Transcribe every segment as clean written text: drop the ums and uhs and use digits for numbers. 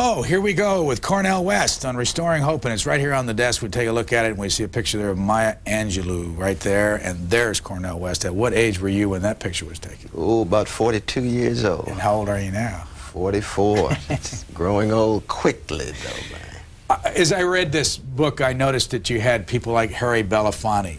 Oh, here we go with Cornel West on Restoring Hope, and it's right here on the desk. We take a look at it, and we see a picture there of Maya Angelou right there, and there's Cornel West. At what age were you when that picture was taken? Oh, about 42 years old. And how old are you now? 44. It's growing old quickly, though, man. As I read this book, I noticed that you had people like Harry Belafonte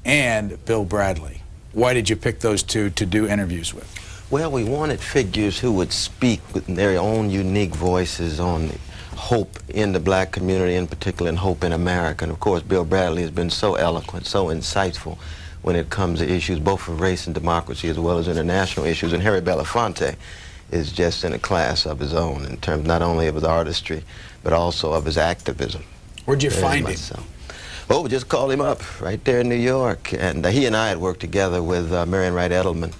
and Bill Bradley. Why did you pick those two to do interviews with? Well, we wanted figures who would speak with their own unique voices on hope in the black community, in particular, and hope in America. And of course, Bill Bradley has been so eloquent, so insightful when it comes to issues both of race and democracy as well as international issues. And Harry Belafonte is just in a class of his own in terms not only of his artistry, but also of his activism. Where'd you find him? So. Well, we just called him up right there in New York. And he and I had worked together with Marian Wright Edelman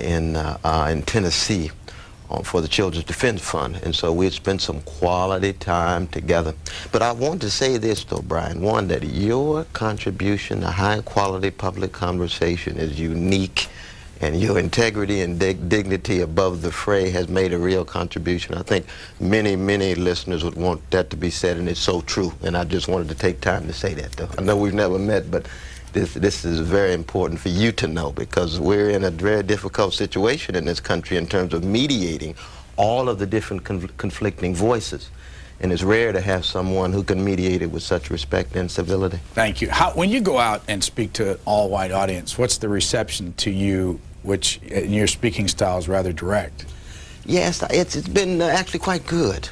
in Tennessee for the Children's Defense Fund, and so we had spent some quality time together. But I want to say this, though, Brian, one, that your contribution to high-quality public conversation is unique, and your integrity and dignity above the fray has made a real contribution. I think many, many listeners would want that to be said, and it's so true, and I just wanted to take time to say that, though. I know we've never met, but this is very important for you to know, because we're in a very difficult situation in this country in terms of mediating all of the different conflicting voices. And it's rare to have someone who can mediate it with such respect and civility. Thank you. When you go out and speak to an all-white audience, what's the reception to you, which in your speaking style is rather direct? Yes, it's been actually quite good,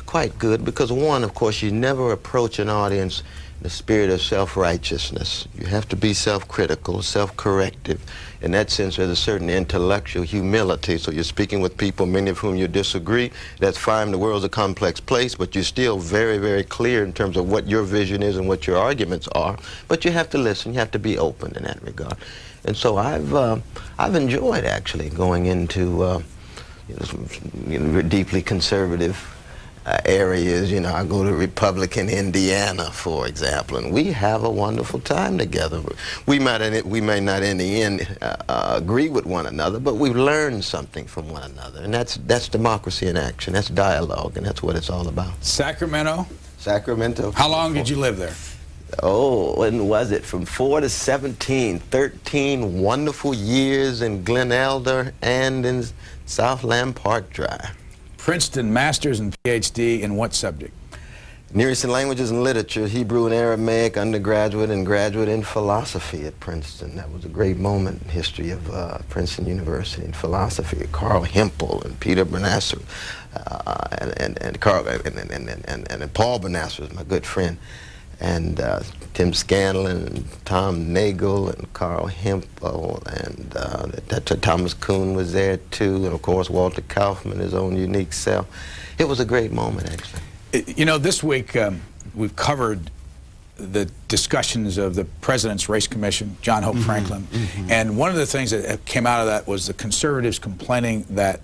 because one, of course, you never approach an audience in the spirit of self-righteousness. You have to be self-critical, self-corrective. In that sense, there's a certain intellectual humility. So you're speaking with people, many of whom you disagree. That's fine. The world's a complex place, but you're still very, very clear in terms of what your vision is and what your arguments are. But you have to listen. You have to be open in that regard. And so I've enjoyed actually going into deeply conservative areas. You know, I go to Republican Indiana, for example, and we have a wonderful time together. We may not in the end agree with one another, but we've learned something from one another, and that's democracy in action. That's dialogue, and that's what it's all about. Sacramento? Sacramento. How long did you live there? Oh, when was it? From 4 to 17, 13 wonderful years in Glen Elder and in Southland Park Drive. Princeton, master's and PhD in what subject? Near Eastern Languages and Literature, Hebrew and Aramaic, undergraduate and graduate in philosophy at Princeton. That was a great moment in history of Princeton University in philosophy. Carl Hempel and Peter Bernasser, and Paul Bernasser is my good friend, and Tim Scanlon and Tom Nagel and Carl Hempel, and Thomas Kuhn was there too, and of course Walter Kaufman, his own unique self. It was a great moment, actually. You know, this week we've covered the discussions of the President's Race Commission, John Hope Franklin, and one of the things that came out of that was the conservatives complaining that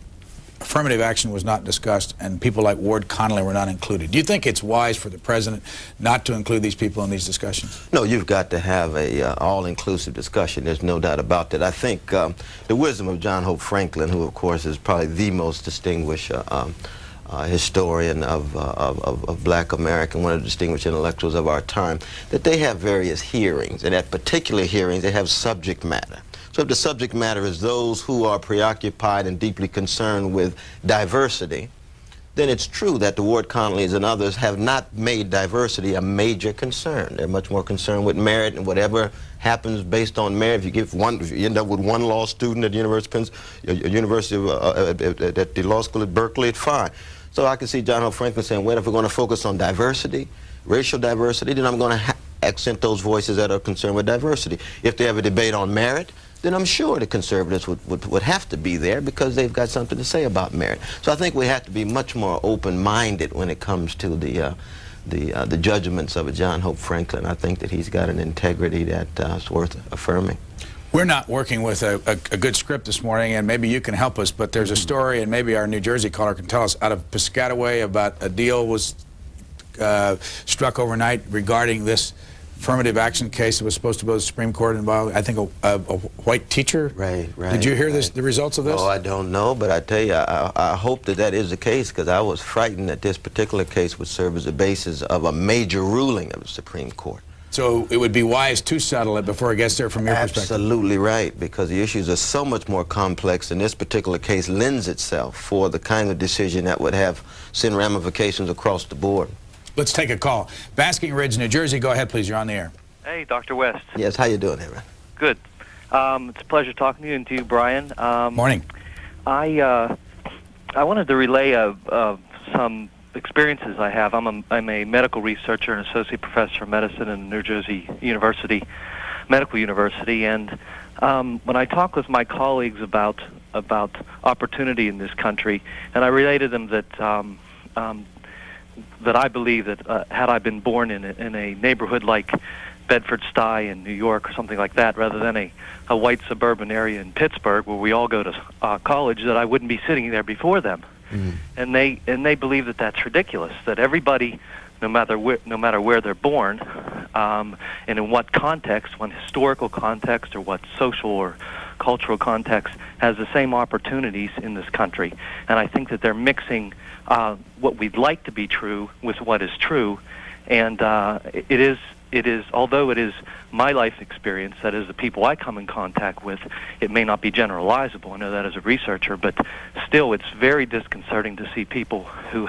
affirmative action was not discussed and people like Ward Connolly were not included. Do you think it's wise for the President not to include these people in these discussions? No, you've got to have a all-inclusive discussion. There's no doubt about that. I think the wisdom of John Hope Franklin, who of course is probably the most distinguished historian of black America, one of the distinguished intellectuals of our time, that they have various hearings, and at particular hearings they have subject matter. So if the subject matter is those who are preoccupied and deeply concerned with diversity, then it's true that the Ward Connollys and others have not made diversity a major concern. They're much more concerned with merit, and whatever happens based on merit. If you end up with one law student at the at the law school at Berkeley, it's fine. So I can see John Hope Franklin saying, well, if we're going to focus on diversity, racial diversity, then I'm going to accent those voices that are concerned with diversity. If they have a debate on merit, then I'm sure the conservatives would have to be there because they've got something to say about merit. So I think we have to be much more open-minded when it comes to the judgments of a John Hope Franklin. I think that he's got an integrity that's worth affirming. We're not working with a good script this morning, and maybe you can help us, but there's a story, and maybe our New Jersey caller can tell us, out of Piscataway about a deal was struck overnight regarding this affirmative action case that was supposed to go to the Supreme Court involving, I think, a white teacher. Right. Did you hear the results of this? Oh, I don't know, but I tell you, I hope that that is the case, because I was frightened that this particular case would serve as the basis of a major ruling of the Supreme Court. So it would be wise to settle it before it gets there from your perspective? Absolutely right, because the issues are so much more complex, and this particular case lends itself for the kind of decision that would send ramifications across the board. Let's take a call. Basking Ridge, New Jersey. Go ahead, please. You're on the air. Hey, Dr. West. Yes, how you doing, Aaron? Good. It's a pleasure talking to you, and to you, Brian. Morning. I wanted to relay some experiences I have. I'm a medical researcher and associate professor of medicine in New Jersey Medical University, and when I talk with my colleagues about opportunity in this country, and I relay to them that I believe that had I been born in a neighborhood like Bedford-Stuy in New York or something like that, rather than a white suburban area in Pittsburgh where we all go to college, that I wouldn't be sitting there before them. And they believe that that's ridiculous. That everybody, no matter where they're born, and in what context, what historical context or what social or cultural context, has the same opportunities in this country. And I think that they're mixing what we'd like to be true with what is true, and it is, although it is my life experience, that is the people I come in contact with, it may not be generalizable. I know that as a researcher, but still it's very disconcerting to see people who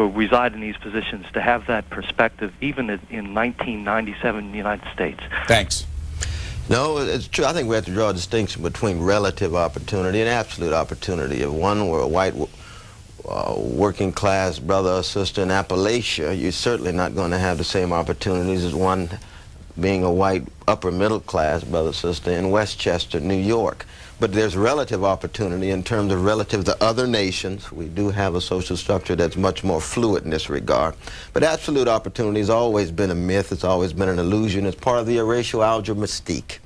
reside in these positions to have that perspective, even in 1997 in the United States. Thanks. No, it's true. I think we have to draw a distinction between relative opportunity and absolute opportunity. If one were a white working class brother or sister in Appalachia, you're certainly not going to have the same opportunities as one being a white upper middle class brother or sister in Westchester, New York. But there's relative opportunity in terms of relative to other nations. We do have a social structure that's much more fluid in this regard. But absolute opportunity has always been a myth. It's always been an illusion. It's part of the racial algebra mystique.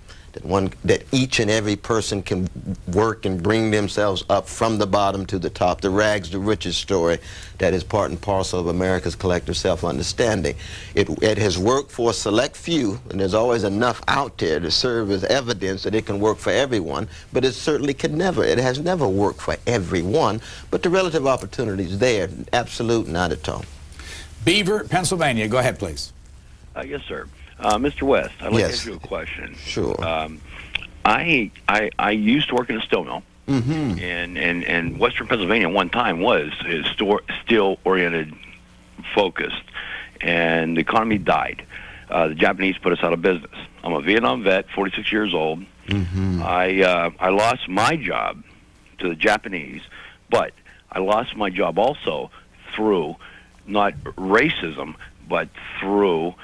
That each and every person can work and bring themselves up from the bottom to the top, the rags to riches story that is part and parcel of America's collective self-understanding. It has worked for a select few, and there's always enough out there to serve as evidence that it can work for everyone, but it certainly it has never worked for everyone, but the relative opportunity is there, absolute, not at all. Beaver, Pennsylvania. Go ahead, please. Yes, sir. Mr. West, I'd like to ask you a question. Sure. I used to work in a steel mill, and Western Pennsylvania one time was steel-oriented focused, and the economy died. The Japanese put us out of business. I'm a Vietnam vet, 46 years old. I lost my job to the Japanese, but I lost my job also through not racism, but through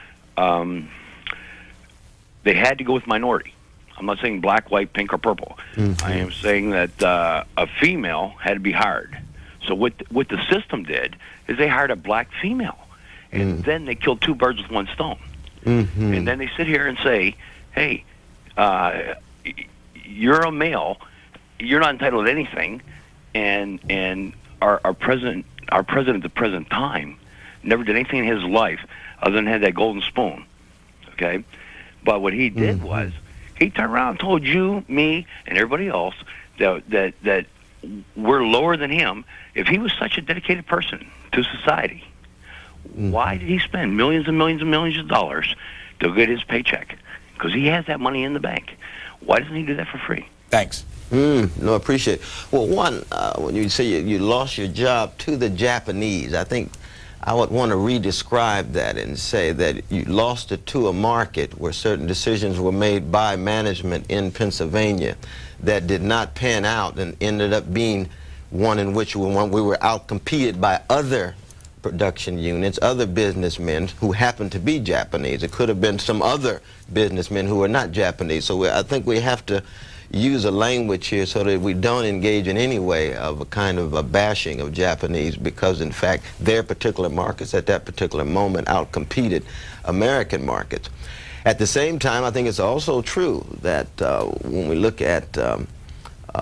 they had to go with minority. I'm not saying black, white, pink, or purple. I am saying that a female had to be hired. So what the system did is they hired a black female, and then they killed two birds with one stone. And then they sit here and say, hey, you're a male, you're not entitled to anything, and our president at the present time never did anything in his life other than had that golden spoon, okay? But what he did was, he turned around and told you, me, and everybody else that we're lower than him. If he was such a dedicated person to society, why did he spend millions and millions and millions of dollars to get his paycheck? Because he has that money in the bank. Why doesn't he do that for free? Thanks. No, I appreciate it. Well, one, when you say you lost your job to the Japanese, I think I would want to re-describe that and say that you lost it to a market where certain decisions were made by management in Pennsylvania that did not pan out and ended up being one in which we were outcompeted by other production units, other businessmen who happened to be Japanese. It could have been some other businessmen who are not Japanese. So I think we have to use a language here so that we don't engage in any way of a kind of a bashing of Japanese, because in fact their particular markets at that particular moment outcompeted American markets. At the same time, I think it's also true that when we look at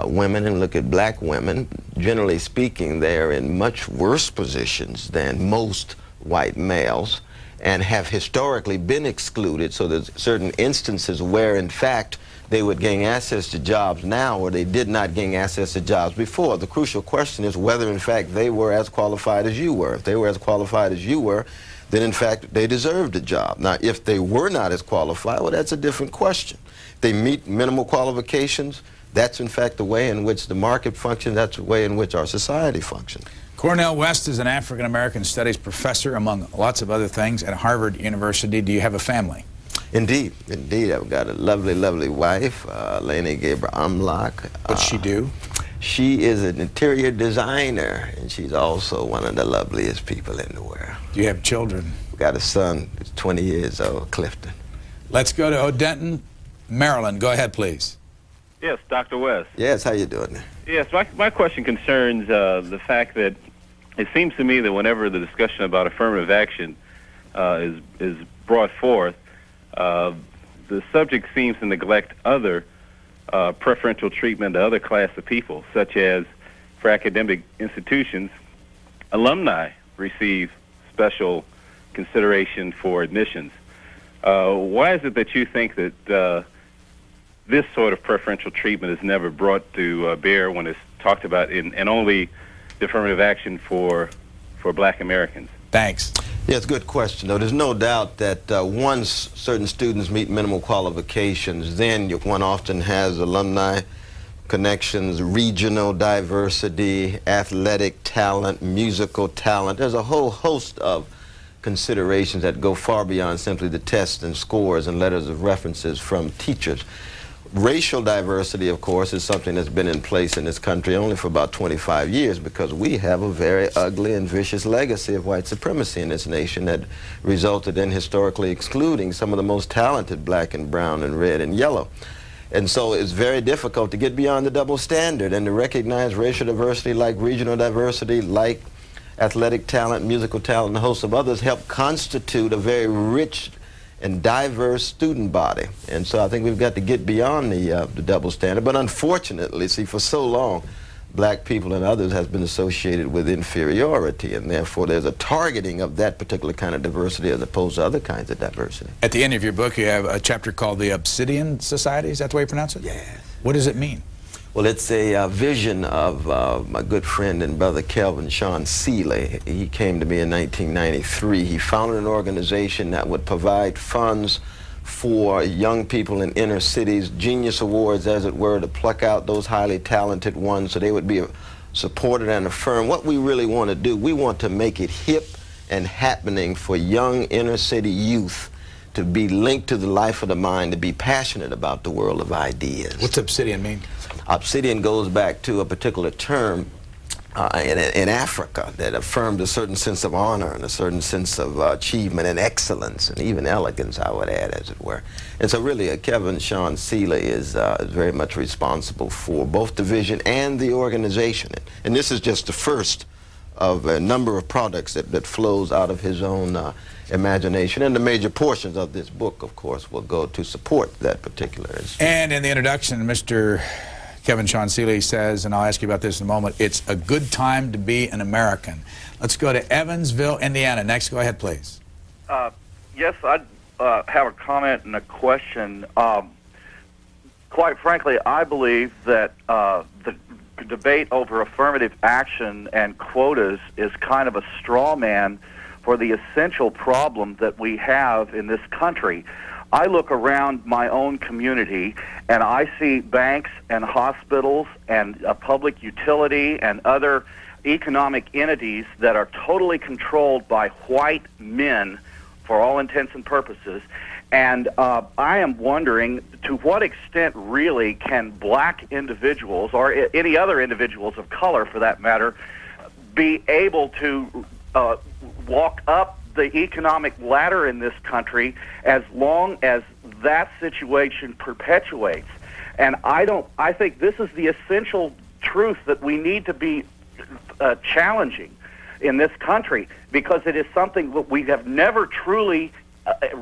women and look at black women, generally speaking, they're in much worse positions than most white males. and have historically been excluded. So there's certain instances where, in fact, they would gain access to jobs now where they did not gain access to jobs before. The crucial question is whether, in fact, they were as qualified as you were. If they were as qualified as you were, then, in fact, they deserved a job. Now, if they were not as qualified, well, that's a different question. If they meet minimal qualifications, that's, in fact, the way in which the market functions. That's the way in which our society functions. Cornel West is an African-American studies professor, among lots of other things, at Harvard University. Do you have a family? Indeed, indeed. I've got a lovely, lovely wife, Leni Gabriel Amlach. What's she do? She is an interior designer, and she's also one of the loveliest people in the world. Do you have children? We've got a son who's 20 years old, Clifton. Let's go to Odenton, Maryland. Go ahead, please. Yes, Dr. West. Yes, how you doing? Yes, my question concerns the fact that it seems to me that whenever the discussion about affirmative action is brought forth, the subject seems to neglect other preferential treatment to other class of people, such as for academic institutions, alumni receive special consideration for admissions. Why is it that you think that this sort of preferential treatment is never brought to bear when it's talked about in only the affirmative action for black Americans? Thanks. Yes, good question. Though there's no doubt that once certain students meet minimal qualifications, then one often has alumni connections, regional diversity, athletic talent, musical talent. There's a whole host of considerations that go far beyond simply the tests and scores and letters of references from teachers. Racial diversity, of course, is something that's been in place in this country only for about 25 years because we have a very ugly and vicious legacy of white supremacy in this nation that resulted in historically excluding some of the most talented black and brown and red and yellow. And so it's very difficult to get beyond the double standard and to recognize racial diversity like regional diversity, like athletic talent, musical talent, and a host of others help constitute a very rich and diverse student body. And so I think we've got to get beyond the double standard. But unfortunately, see, for so long, black people and others has been associated with inferiority, and therefore there's a targeting of that particular kind of diversity as opposed to other kinds of diversity. At the end of your book, you have a chapter called the Obsidian Society. Is that the way you pronounce it? Yes. What does it mean? Well, it's a vision of my good friend and brother Kelvin Sean Seeley. He came to me in 1993. He founded an organization that would provide funds for young people in inner cities, genius awards, as it were, to pluck out those highly talented ones so they would be supported and affirmed. What we really want to do, we want to make it hip and happening for young inner city youth to be linked to the life of the mind, to be passionate about the world of ideas. What's obsidian mean? Obsidian goes back to a particular term in Africa that affirmed a certain sense of honor and a certain sense of achievement and excellence and even elegance, I would add, as it were. And so really Kevin Sean Seeley is very much responsible for both the vision and the organization. And this is just the first of a number of products that flows out of his own imagination. And the major portions of this book, of course, will go to support that particular institute. And in the introduction, Mr. Kevin Sean Seeley says, and I'll ask you about this in a moment, it's a good time to be an American. Let's go to Evansville, Indiana. Next, go ahead, please. Yes, I'd have a comment and a question. Quite frankly, I believe that the debate over affirmative action and quotas is kind of a straw man for the essential problem that we have in this country. I look around my own community and I see banks and hospitals and a public utility and other economic entities that are totally controlled by white men for all intents and purposes. And I am wondering to what extent really can black individuals, or any other individuals of color for that matter, be able to walk up the economic ladder in this country as long as that situation perpetuates. And I think this is the essential truth that we need to be challenging in this country, because it is something that we have never truly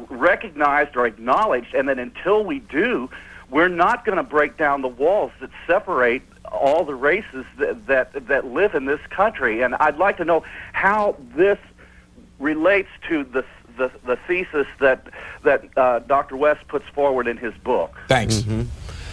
recognized or acknowledged, and that until we do, we're not going to break down the walls that separate all the races that live in this country. And I'd like to know how this relates to the the thesis that Dr. West puts forward in his book. Thanks.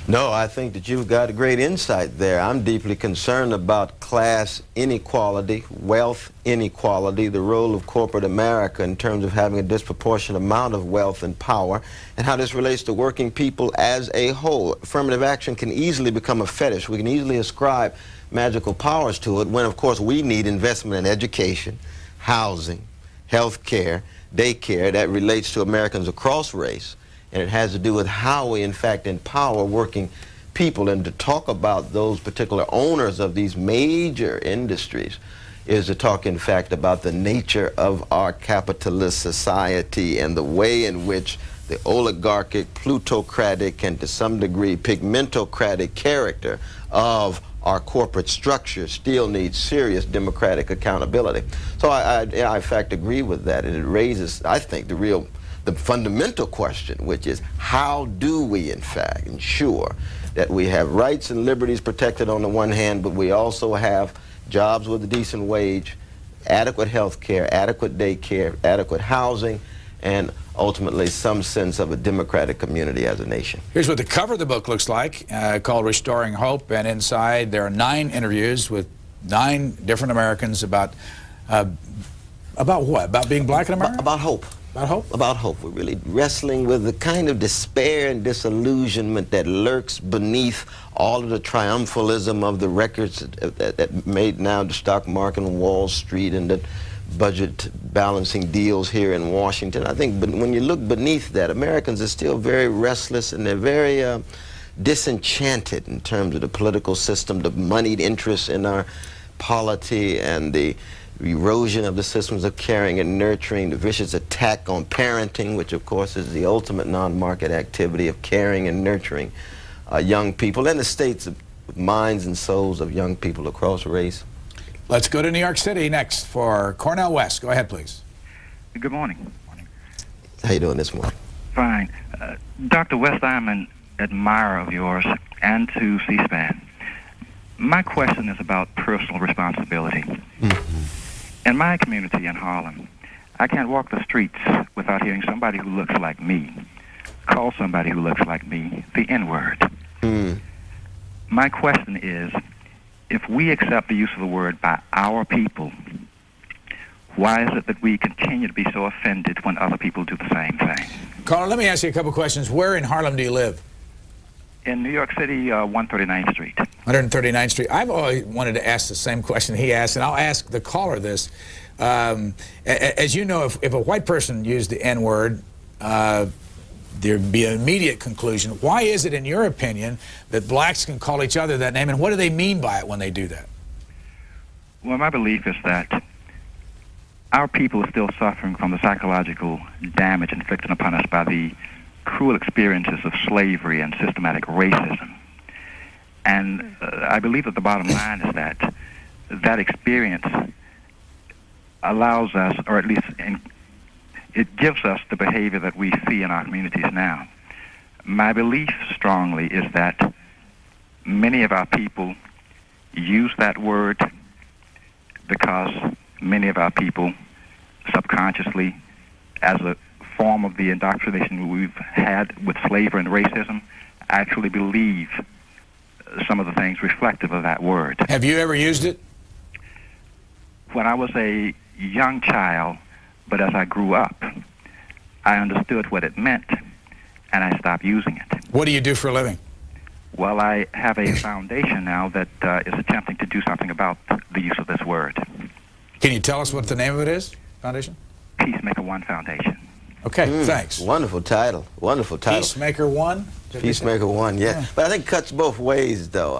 No, I think that you've got a great insight there. I'm deeply concerned about class inequality, wealth inequality, the role of corporate America in terms of having a disproportionate amount of wealth and power, and how this relates to working people as a whole. Affirmative action can easily become a fetish. We can easily ascribe magical powers to it when, of course, we need investment in education, housing, health care, daycare that relates to Americans across race. And it has to do with how we, in fact, empower working people. And to talk about those particular owners of these major industries is to talk, in fact, about the nature of our capitalist society and the way in which the oligarchic, plutocratic, and to some degree pigmentocratic character of our corporate structure still needs serious democratic accountability. So I in fact, agree with that. And it raises, I think, the fundamental question, which is how do we, in fact, ensure that we have rights and liberties protected on the one hand, but we also have jobs with a decent wage, adequate health care, adequate daycare, adequate housing, and ultimately some sense of a democratic community as a nation. Here's what the cover of the book looks like, called Restoring Hope, and inside there are 9 interviews with 9 different Americans about what? About being black in America? About hope. About hope? About hope. We're really wrestling with the kind of despair and disillusionment that lurks beneath all of the triumphalism of the records that made now the stock market and Wall Street and the budget balancing deals here in Washington. I think when you look beneath that, Americans are still very restless and they're very disenchanted in terms of the political system, the moneyed interest in our polity, and the erosion of the systems of caring and nurturing, the vicious attack on parenting, which of course is the ultimate non-market activity of caring and nurturing young people, and the states of minds and souls of young people across race. Let's go to New York City next for Cornel West. Go ahead, please. Good morning. How you doing this morning? Fine. Dr. West, I'm an admirer of yours and to C-SPAN. My question is about personal responsibility. In my community in Harlem, I can't walk the streets without hearing somebody who looks like me call somebody who looks like me the N-word. My question is, if we accept the use of the word by our people, why is it that we continue to be so offended when other people do the same thing? Carl, let me ask you a couple questions. Where in Harlem do you live? In New York City, 139th Street. 139th Street. I've always wanted to ask the same question he asked, and I'll ask the caller this. As you know, if a white person used the N-word, there'd be an immediate conclusion. Why is it, in your opinion, that blacks can call each other that name, and what do they mean by it when they do that? Well, my belief is that our people are still suffering from the psychological damage inflicted upon us by the cruel experiences of slavery and systematic racism. And I believe that the bottom line is that that experience allows us, or at least it gives us the behavior that we see in our communities now. My belief strongly is that many of our people use that word because many of our people subconsciously, as a form of the indoctrination we've had with slavery and racism, actually believe some of the things reflective of that word. Have you ever used it? When I was a young child, but as I grew up, I understood what it meant, and I stopped using it. What do you do for a living? Well, I have a foundation now that is attempting to do something about the use of this word. Can you tell us what the name of it is, foundation? Peacemaker One Foundation. Okay, thanks. Wonderful title. Wonderful title. Peacemaker One? Peacemaker One, yeah. But I think it cuts both ways, though,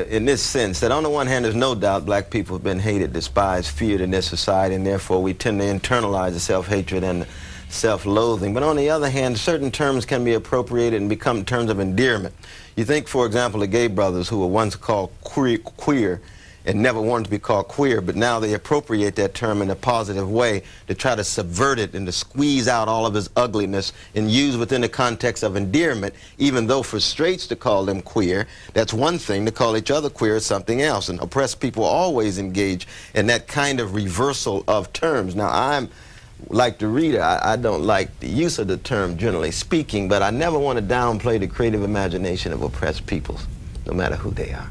in this sense, that on the one hand, there's no doubt black people have been hated, despised, feared in this society, and therefore we tend to internalize the self-hatred and self-loathing. But on the other hand, certain terms can be appropriated and become terms of endearment. You think, for example, the gay brothers who were once called queer and never wanted to be called queer, but now they appropriate that term in a positive way to try to subvert it and to squeeze out all of its ugliness and use within the context of endearment, even though for straights to call them queer, that's one thing, to call each other queer is something else. And oppressed people always engage in that kind of reversal of terms. Now, I'm like the reader, I don't like the use of the term generally speaking, but I never want to downplay the creative imagination of oppressed peoples, no matter who they are.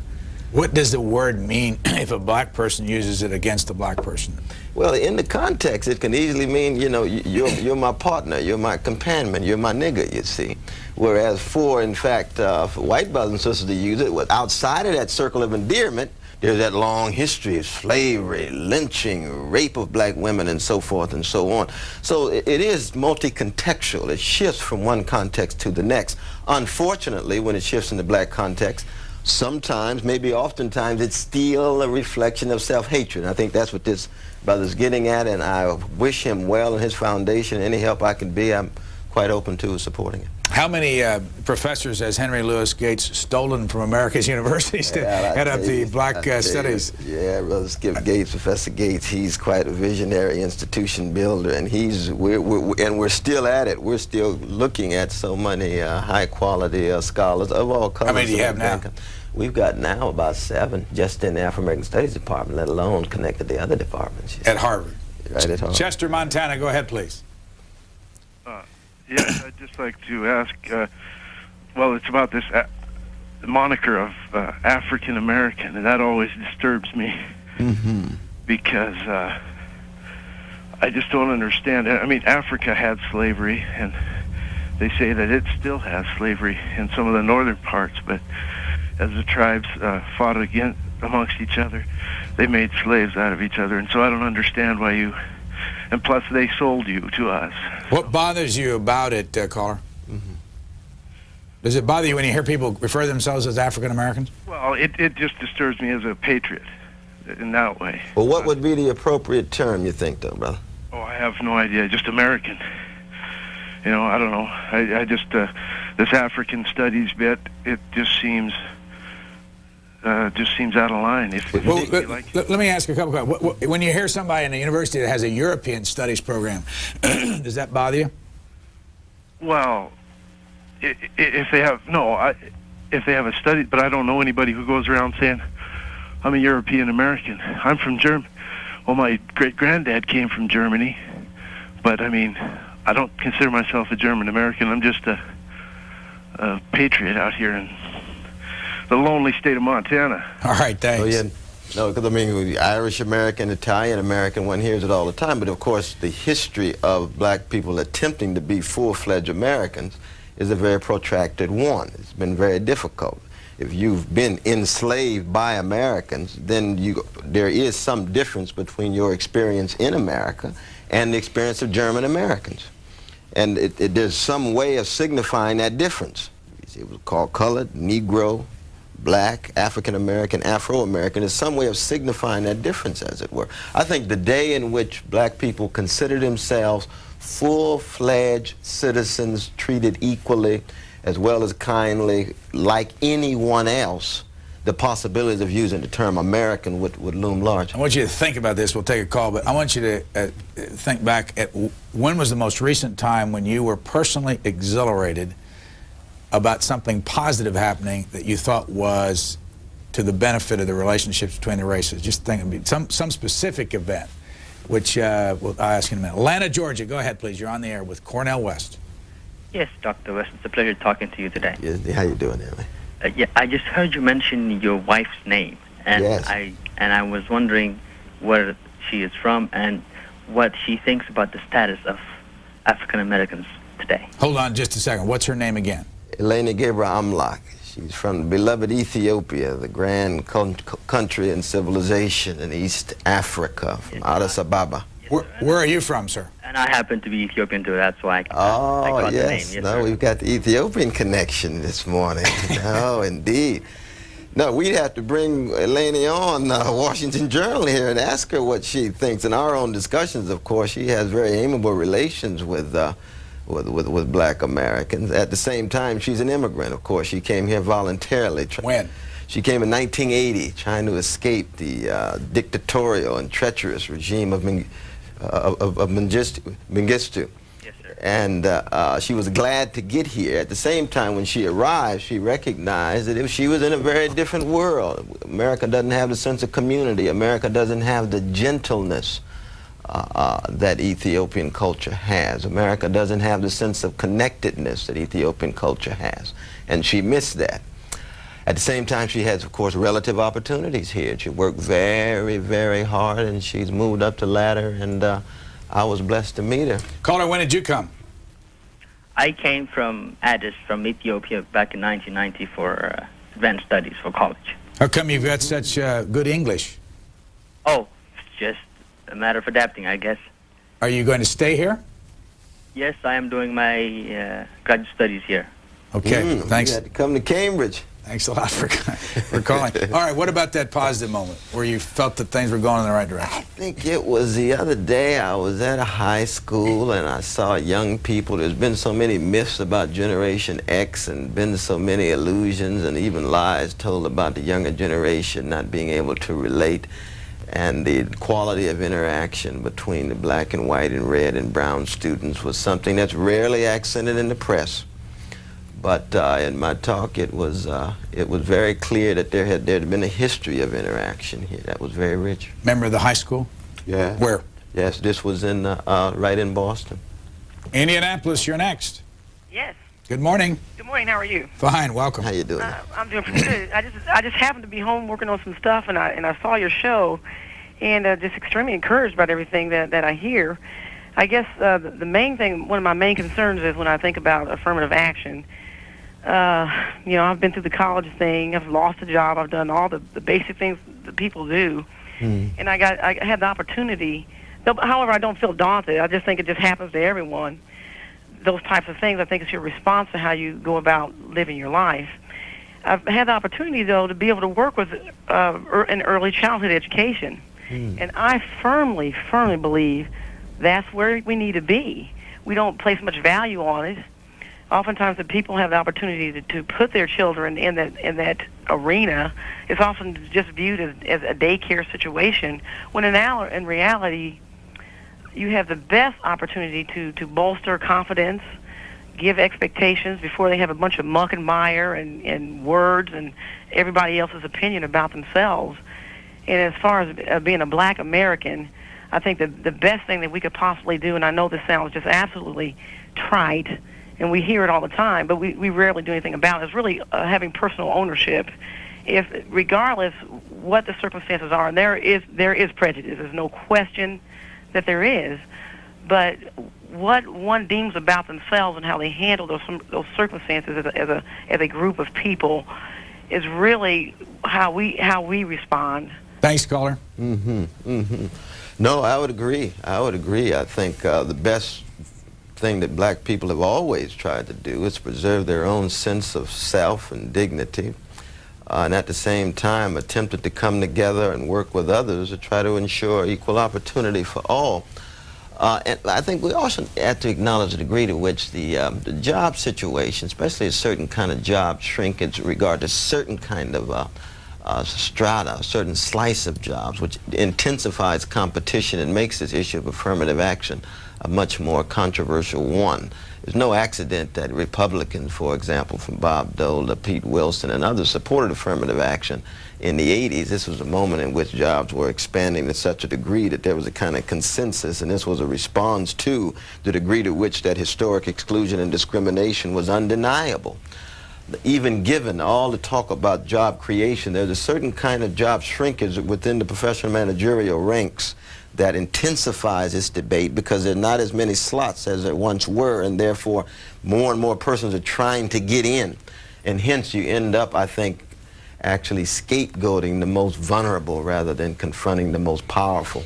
What does the word mean if a black person uses it against a black person? Well, in the context, it can easily mean, you know, you're my partner, you're my companion, you're my nigger, you see. Whereas for, in fact, for white brothers and sisters to use it, outside of that circle of endearment, there's that long history of slavery, lynching, rape of black women, and so forth and so on. So it is multi-contextual. It shifts from one context to the next. Unfortunately, when it shifts in the black context, sometimes, maybe oftentimes, it's still a reflection of self-hatred. I think that's what this brother's getting at, and I wish him well in his foundation. Any help I can be, I'm quite open to supporting it. How many professors has Henry Louis Gates stolen from America's universities to head up the black studies? Yeah, Brother Skip Gates, Professor Gates, he's quite a visionary institution builder, and we're still at it. We're still looking at so many high-quality scholars of all colors. How many do you have now? We've got now about 7 just in the Afro-American Studies department, let alone connected to other departments. At Harvard? Right, at Harvard. Chester, Montana, go ahead, please. Yes, I'd just like to ask, well, it's about this moniker of African American, and that always disturbs me because I just don't understand. I mean, Africa had slavery, and they say that it still has slavery in some of the northern parts, but as the tribes fought amongst each other, they made slaves out of each other, and so I don't understand why you... And plus, they sold you to us. What bothers you about it, caller? Does it bother you when you hear people refer themselves as African Americans? Well, it just disturbs me as a patriot in that way. Well, what would be the appropriate term, you think, though, brother? Oh, I have no idea. Just American. You know, I don't know. I just, this African studies bit, it just seems out of line. Let me ask you a couple of questions. When you hear somebody in a university that has a European studies program, does that bother you? Well, if they have if they have a study, but I don't know anybody who goes around saying, I'm a European American. I'm from Germany. Well, my great-granddad came from Germany, but I mean, I don't consider myself a German American. I'm just a patriot out here in the lonely state of Montana. All right, thanks. Oh, yeah. No, because I mean, Irish American, Italian American, one hears it all the time, but of course the history of black people attempting to be full-fledged Americans is a very protracted one. It's been very difficult. If you've been enslaved by Americans, then there is some difference between your experience in America and the experience of German Americans. And there's some way of signifying that difference. It was called colored, Negro, black, African-American, Afro-American. Is some way of signifying that difference, as it were. I think the day in which black people consider themselves full-fledged citizens treated equally as well as kindly like anyone else, the possibilities of using the term American would loom large. I want you to think about this. We'll take a call, but I want you to think back at when was the most recent time when you were personally exhilarated about something positive happening that you thought was to the benefit of the relationships between the races. Just think of some specific event, which I'll ask you in a minute. Atlanta, Georgia, go ahead, please. You're on the air with Cornel West. Yes, Dr. West. It's a pleasure talking to you today. Yes, how you doing, Emily? Yeah, I just heard you mention your wife's name, and yes. I was wondering where she is from and what she thinks about the status of African Americans today. Hold on just a second. What's her name again? Elena Gabriel Amlak. She's from beloved Ethiopia, the grand country and civilization in East Africa, from Addis Ababa. Yes, where are you from, sir? And I happen to be Ethiopian, too. That's why I got the name. Yes, no, we've got the Ethiopian connection this morning. No, indeed. No, we'd have to bring Eleni on Washington Journal here and ask her what she thinks. In our own discussions, of course, she has very amiable relations with black Americans. At the same time, she's an immigrant, of course. She came here voluntarily. When? She came in 1980, trying to escape the dictatorial and treacherous regime of Mengistu. Yes, sir. And she was glad to get here. At the same time, when she arrived, she recognized that she was in a very different world. America doesn't have the sense of community. America doesn't have the gentleness that Ethiopian culture has. America doesn't have the sense of connectedness that Ethiopian culture has, and she missed that. At the same time, she has, of course, relative opportunities here. She worked very, very hard, and she's moved up the ladder, and I was blessed to meet her. Caller, when did you come? I came from Addis, from Ethiopia, back in 1990 for advanced studies for college. How come you've got such good English? Oh, it's just a matter of adapting, I guess. Are you going to stay here? Yes, I am doing my graduate studies here. Okay, thanks. You had to come to Cambridge. Thanks a lot for calling. All right, what about that positive moment where you felt that things were going in the right direction? I think it was the other day. I was at a high school and I saw young people. There's been so many myths about Generation X and been so many illusions and even lies told about the younger generation not being able to relate. And the quality of interaction between the black and white and red and brown students was something that's rarely accented in the press. But in my talk, it was very clear that there had been a history of interaction here that was very rich. Member of the high school? Yeah. Where? Yes, this was in right in Boston. Indianapolis, you're next. Yes. Good morning. Good morning. How are you? Fine. Welcome. How you doing? I'm doing pretty good. I just happened to be home working on some stuff, and I saw your show, and just extremely encouraged about everything that I hear. I guess the main thing, one of my main concerns is when I think about affirmative action. You know, I've been through the college thing. I've lost a job. I've done all the basic things that people do, and I had the opportunity. However, I don't feel daunted. I just think it just happens to everyone. Those types of things, I think it's your response to how you go about living your life. I've had the opportunity, though, to be able to work with an early childhood education, and I firmly believe that's where we need to be. We don't place much value on it. Oftentimes, the people have the opportunity to put their children in that arena. It's often just viewed as a daycare situation, when in reality, you have the best opportunity to bolster confidence, give expectations before they have a bunch of muck and mire and words and everybody else's opinion about themselves. And as far as being a black American, I think that the best thing that we could possibly do, and I know this sounds just absolutely trite, and we hear it all the time, but we rarely do anything about it, is really having personal ownership. If, regardless what the circumstances are, and there is prejudice, there's no question that there is, but what one deems about themselves and how they handle those circumstances as a group of people is really how we respond. Thanks, caller. No, I would agree. I think the best thing that black people have always tried to do is preserve their own sense of self and dignity, and at the same time attempted to come together and work with others to try to ensure equal opportunity for all. And I think we also have to acknowledge the degree to which the job situation, especially a certain kind of job shrinkage in regard to certain kind of strata, a certain slice of jobs, which intensifies competition and makes this issue of affirmative action a much more controversial one. There's no accident that Republicans, for example, from Bob Dole to Pete Wilson and others, supported affirmative action in the 80s. This was a moment in which jobs were expanding to such a degree that there was a kind of consensus, and this was a response to the degree to which that historic exclusion and discrimination was undeniable. Even given all the talk about job creation, there's a certain kind of job shrinkage within the professional managerial ranks that intensifies this debate because there are not as many slots as there once were, and therefore more and more persons are trying to get in. And hence you end up, I think, actually scapegoating the most vulnerable rather than confronting the most powerful.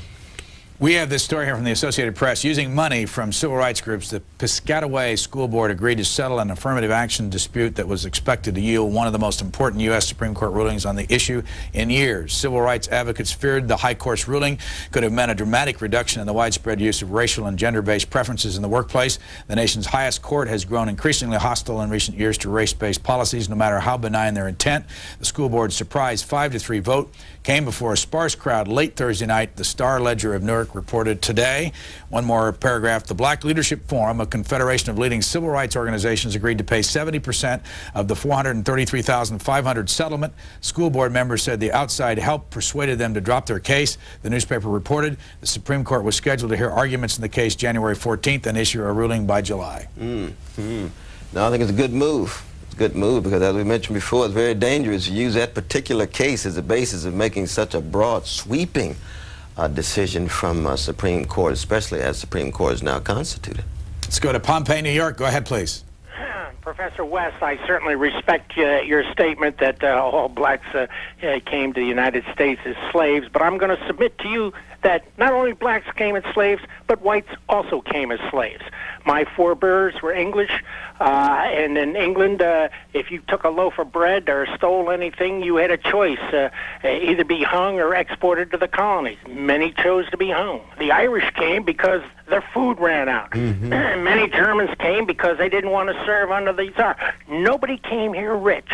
We have this story here from the Associated Press. Using money from civil rights groups, the Piscataway School Board agreed to settle an affirmative action dispute that was expected to yield one of the most important U.S. Supreme Court rulings on the issue in years. Civil rights advocates feared the High Court's ruling could have meant a dramatic reduction in the widespread use of racial and gender-based preferences in the workplace. The nation's highest court has grown increasingly hostile in recent years to race-based policies, no matter how benign their intent. The school board's surprise 5-3 vote came before a sparse crowd late Thursday night. The Star Ledger of Newark York reported today. One more paragraph. The Black Leadership Forum, a confederation of leading civil rights organizations, agreed to pay 70% of the $433,500 settlement. School board members said the outside help persuaded them to drop their case. The newspaper reported the Supreme Court was scheduled to hear arguments in the case January 14th and issue a ruling by July. No, I think it's a good move. It's a good move because, as we mentioned before, it's very dangerous to use that particular case as a basis of making such a broad, sweeping decision from Supreme Court, especially as Supreme Court is now constituted. Let's go to Pompey, New York. Go ahead, please. Professor West, I certainly respect your statement that all blacks came to the United States as slaves, but I'm going to submit to you that not only blacks came as slaves, but whites also came as slaves. My forebears were English, and in England, if you took a loaf of bread or stole anything, you had a choice, either be hung or exported to the colonies. Many chose to be hung. The Irish came because their food ran out. Many Germans came because they didn't want to serve under the Tsar. Nobody came here rich.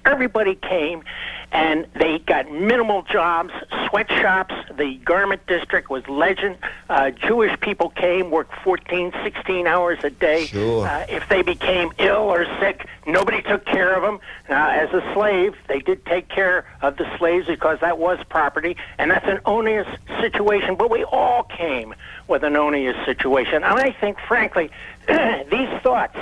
Everybody came, and they got minimal jobs, sweatshops. The garment district was legend. Jewish people came, worked 14, 16 hours a day. Sure. If they became ill or sick, nobody took care of them. As a slave, they did take care of the slaves because that was property, and that's an onerous situation. But we all came with an onerous situation. And I think, frankly, these thoughts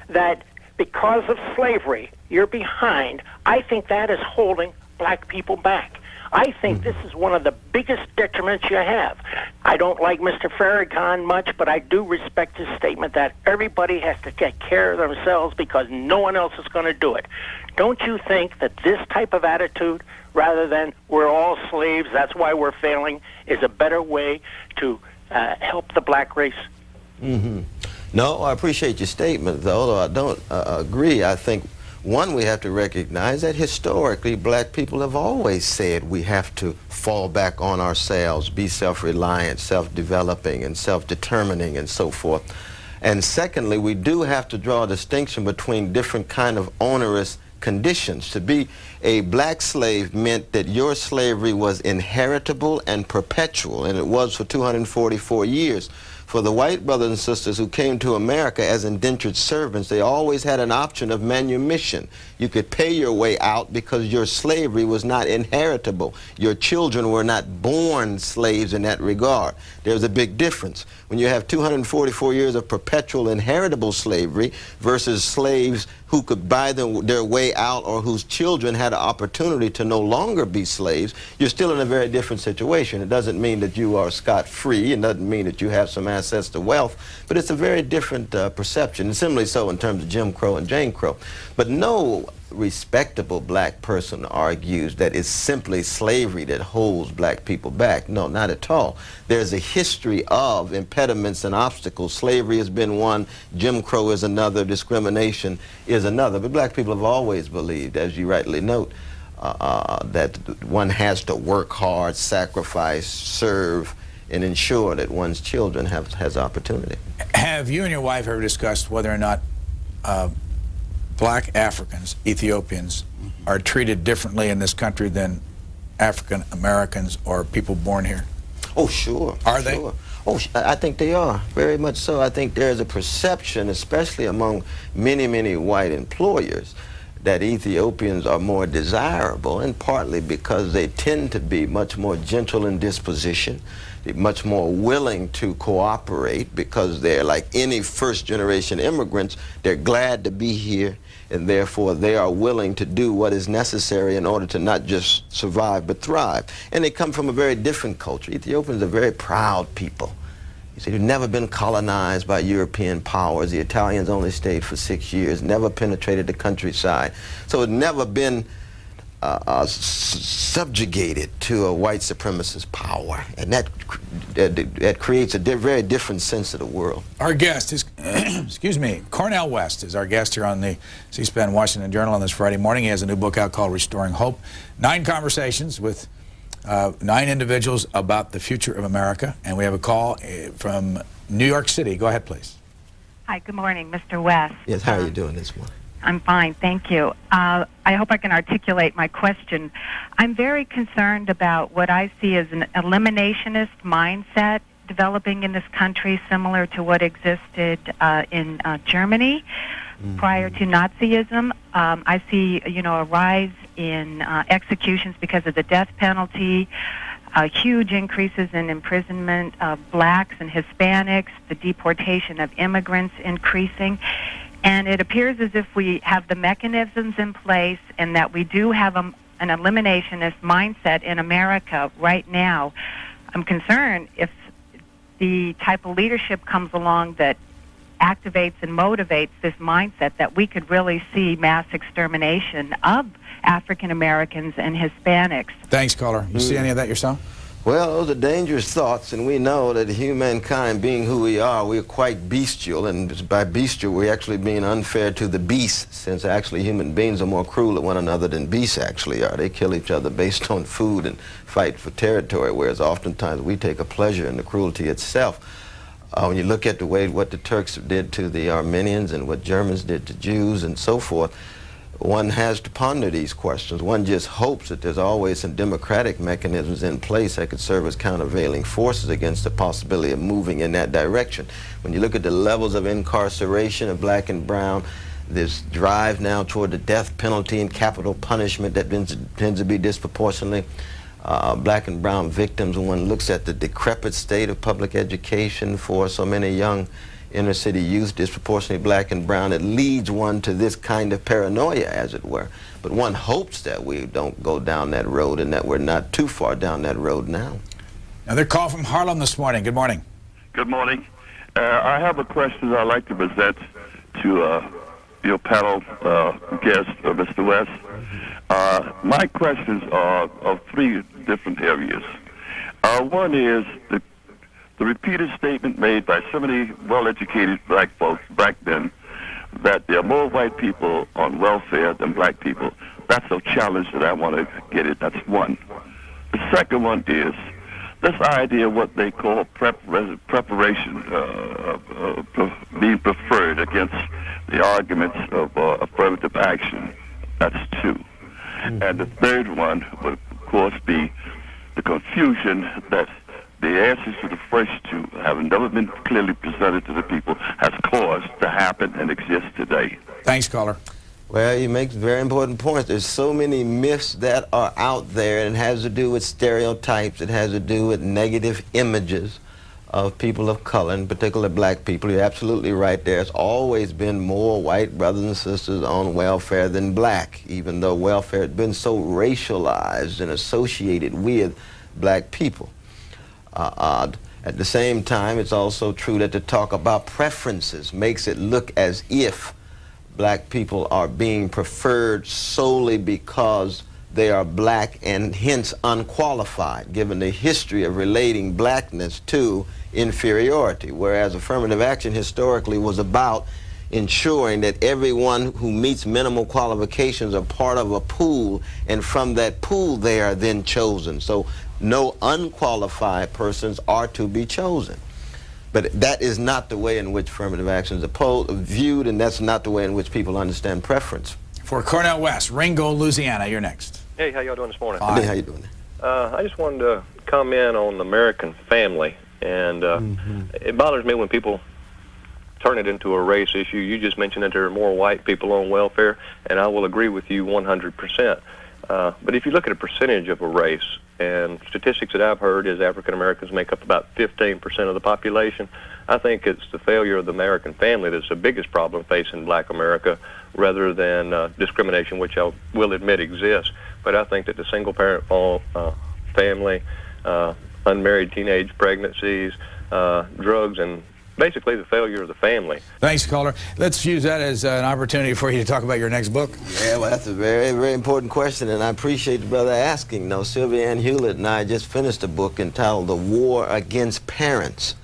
that because of slavery, you're behind, I think that is holding black people back. I think this is one of the biggest detriments you have. I don't like Mr. Farrakhan much, but I do respect his statement that everybody has to take care of themselves because no one else is going to do it. Don't you think that this type of attitude, rather than we're all slaves, that's why we're failing, is a better way to help the black race? No, I appreciate your statement, although I don't agree. I think, one, we have to recognize that historically black people have always said we have to fall back on ourselves, be self-reliant, self-developing, and self-determining, and so forth. And secondly, we do have to draw a distinction between different kind of onerous conditions. To be a black slave meant that your slavery was inheritable and perpetual, and it was for 244 years. For the white brothers and sisters who came to America as indentured servants, they always had an option of manumission. You could pay your way out because your slavery was not inheritable. Your children were not born slaves in that regard. There's a big difference. When you have 244 years of perpetual inheritable slavery versus slaves who could buy their way out or whose children had an opportunity to no longer be slaves, you're still in a very different situation. It doesn't mean that you are scot-free. It doesn't mean that you have some access to wealth, but it's a very different perception, and similarly so in terms of Jim Crow and Jane Crow. But no respectable black person argues that it's simply slavery that holds black people back. No, not at all. There's a history of impediments and obstacles. Slavery has been one, Jim Crow is another, discrimination is another. But black people have always believed, as you rightly note, that one has to work hard, sacrifice, serve, and ensure that one's children has opportunity. Have you and your wife ever discussed whether or not black Africans, Ethiopians, are treated differently in this country than African Americans or people born here? Oh, sure. Are they? Sure. Oh, I think they are, very much so. I think there's a perception, especially among many, many white employers, that Ethiopians are more desirable, and partly because they tend to be much more gentle in disposition, much more willing to cooperate because they're like any first-generation immigrants. They're glad to be here, and therefore they are willing to do what is necessary in order to not just survive but thrive. And they come from a very different culture. Ethiopians are very proud people. You see, they've never been colonized by European powers. The Italians only stayed for 6 years, never penetrated the countryside. So it's never been subjugated to a white supremacist power, and that creates a very different sense of the world. Our guest is, excuse me, Cornel West is our guest here on the C-SPAN Washington Journal on this Friday morning. He has a new book out called Restoring Hope. 9 conversations with 9 individuals about the future of America, and we have a call from New York City. Go ahead, please. Hi, good morning, Mr. West. Yes, how are you doing this morning? I'm fine, thank you. I hope I can articulate my question. I'm very concerned about what I see as an eliminationist mindset developing in this country similar to what existed in Germany prior to Nazism. I see, a rise in executions because of the death penalty, huge increases in imprisonment of blacks and Hispanics, the deportation of immigrants increasing. And it appears as if we have the mechanisms in place and that we do have an eliminationist mindset in America right now. I'm concerned if the type of leadership comes along that activates and motivates this mindset that we could really see mass extermination of African Americans and Hispanics. Thanks, caller. You see any of that yourself? Well, those are dangerous thoughts, and we know that humankind, being who we are, we're quite bestial, and by bestial, we're actually being unfair to the beasts, since actually human beings are more cruel to one another than beasts actually are. They kill each other based on food and fight for territory, whereas oftentimes we take a pleasure in the cruelty itself. When you look at the way what the Turks did to the Armenians and what Germans did to Jews and so forth, one has to ponder these questions. One just hopes that there's always some democratic mechanisms in place that could serve as countervailing forces against the possibility of moving in that direction. When you look at the levels of incarceration of black and brown, this drive now toward the death penalty and capital punishment that tends to be disproportionately black and brown victims, when one looks at the decrepit state of public education for so many young inner city youth, disproportionately black and brown, it leads one to this kind of paranoia, as it were. But one hopes that we don't go down that road and that we're not too far down that road now. Another call from Harlem this morning. Good morning. Good morning. I have a question I'd like to present to your panel guest, Mr. West. My questions are of three different areas. One is the repeated statement made by so many well-educated black folks back then that there are more white people on welfare than black people. That's a challenge that I want to get it. That's one. The second one is this idea of what they call preparation being preferred against the arguments of affirmative action. That's two. And the third one would, of course, be the confusion that the answers to the first two, having never been clearly presented to the people, has caused to happen and exist today. Thanks, caller. Well, you make very important points. There's so many myths that are out there, and it has to do with stereotypes. It has to do with negative images of people of color, in particular black people. You're absolutely right. There's always been more white brothers and sisters on welfare than black, even though welfare had been so racialized and associated with black people. At the same time, it's also true that to talk about preferences makes it look as if black people are being preferred solely because they are black and hence unqualified, given the history of relating blackness to inferiority, whereas affirmative action historically was about ensuring that everyone who meets minimal qualifications are part of a pool, and from that pool they are then chosen. So no unqualified persons are to be chosen. But that is not the way in which affirmative action is viewed, and that's not the way in which people understand preference. For Cornel West, Ringo, Louisiana, you're next. Hey, how y'all doing this morning? Hey, how you doing? I just wanted to comment on the American family, and it bothers me when people turn it into a race issue. You just mentioned that there are more white people on welfare, and I will agree with you 100%. But if you look at a percentage of a race, and statistics that I've heard is African Americans make up about 15% of the population, I think it's the failure of the American family that's the biggest problem facing black America, rather than discrimination, which I will admit exists. But I think that the single-parent family, unmarried teenage pregnancies, drugs, and basically the failure of the family. Thanks, caller. Let's use that as an opportunity for you to talk about your next book. Yeah, well, that's a very, very important question, and I appreciate the brother asking. No, Sylvia Ann Hewlett and I just finished a book entitled The War Against Parents,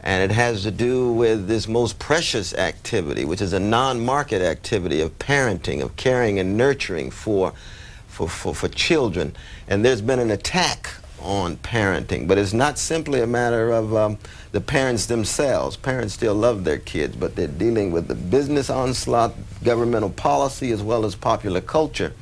and it has to do with this most precious activity, which is a non-market activity of parenting, of caring and nurturing for children. And there's been an attack on parenting, but it's not simply a matter of the parents themselves. Parents still love their kids, but they're dealing with the business onslaught, governmental policy, as well as popular culture.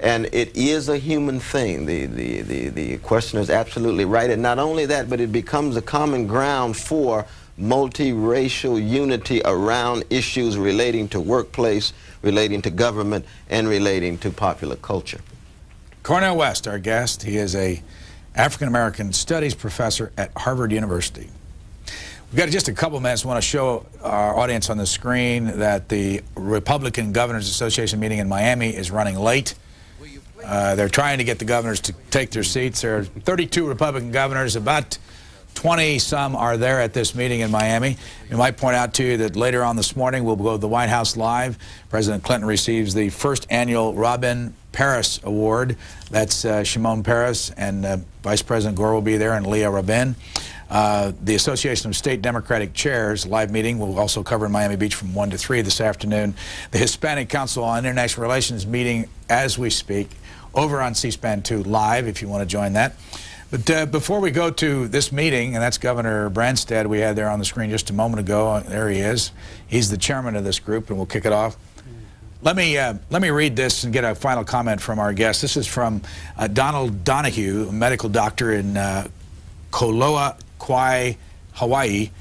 And it is a human thing. The questioner is absolutely right. And not only that, but it becomes a common ground for multiracial unity around issues relating to workplace, relating to government, and relating to popular culture. Cornel West, our guest. He is a African-American studies professor at Harvard University. We've got just a couple minutes. I want to show our audience on the screen that the Republican Governors Association meeting in Miami is running late. They're trying to get the governors to take their seats. There are 32 Republican governors. About 20-some are there at this meeting in Miami. We might point out to you that later on this morning we'll go to the White House Live. President Clinton receives the first annual Robin Paris Award. That's Shimon Peres, and Vice President Gore will be there, and Leah Rabin. The Association of State Democratic Chairs live meeting will also cover in Miami Beach from 1 to 3 this afternoon. The Hispanic Council on International Relations meeting as we speak over on C-SPAN 2 live if you want to join that. But before we go to this meeting, and that's Governor Branstad we had there on the screen just a moment ago. There he is. He's the chairman of this group, and we'll kick it off. Let me read this and get a final comment from our guest. This is from Donald Donahue, a medical doctor in Koloa, Kauai, Hawaii.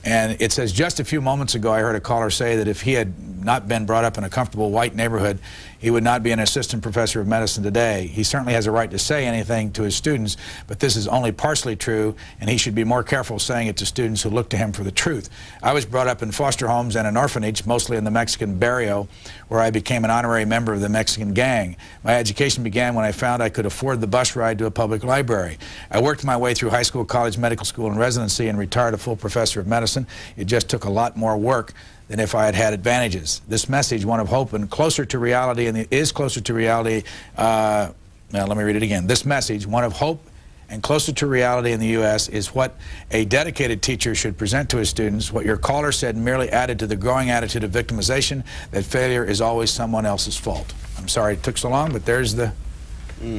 And it says, just a few moments ago, I heard a caller say that if he had not been brought up in a comfortable white neighborhood, he would not be an assistant professor of medicine today. He certainly has a right to say anything to his students, but this is only partially true, and he should be more careful saying it to students who look to him for the truth. I was brought up in foster homes and an orphanage, mostly in the Mexican barrio, where I became an honorary member of the Mexican gang. My education began when I found I could afford the bus ride to a public library. I worked my way through high school, college, medical school, and residency, and retired a full professor of medicine. It just took a lot more work than if I had had advantages. This message, one of hope and closer to reality, and is closer to reality. Now let me read it again. This message, one of hope and closer to reality in the U.S., is what a dedicated teacher should present to his students. What your caller said merely added to the growing attitude of victimization that failure is always someone else's fault. I'm sorry it took so long, but there's the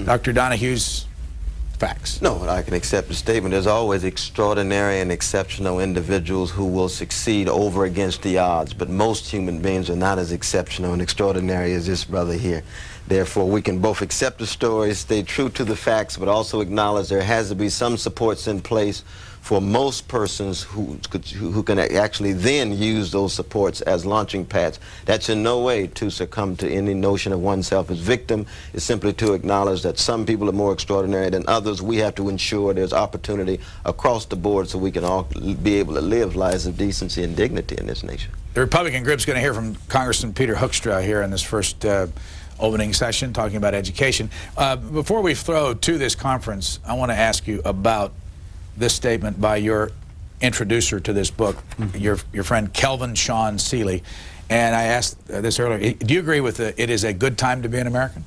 Dr. Donahue's facts. No, I can accept the statement. There's always extraordinary and exceptional individuals who will succeed over against the odds, but most human beings are not as exceptional and extraordinary as this brother here. Therefore, we can both accept the story, stay true to the facts, but also acknowledge there has to be some supports in place for most persons who can actually then use those supports as launching pads. That's in no way to succumb to any notion of oneself as victim. It's simply to acknowledge that some people are more extraordinary than others. We have to ensure there's opportunity across the board so we can all be able to live lives of decency and dignity in this nation. The Republican group's going to hear from Congressman Peter Hoekstra here in this first opening session, talking about education. Before we throw to this conference, I want to ask you about this statement by your introducer to this book, your friend Kelvin Sean Seeley. And I asked this earlier, do you agree with it is a good time to be an American?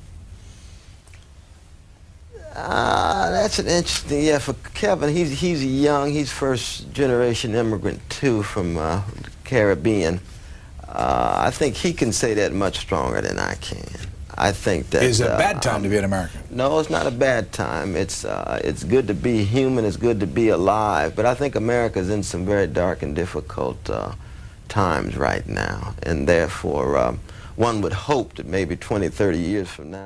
That's an interesting, yeah, for Kevin, he's young, he's first generation immigrant too from the Caribbean. I think he can say that much stronger than I can. I think that is a bad time to be an American. No, it's not a bad time. It's good to be human. It's good to be alive. But I think America's in some very dark and difficult times right now, and therefore one would hope that maybe 20, 30 years from now.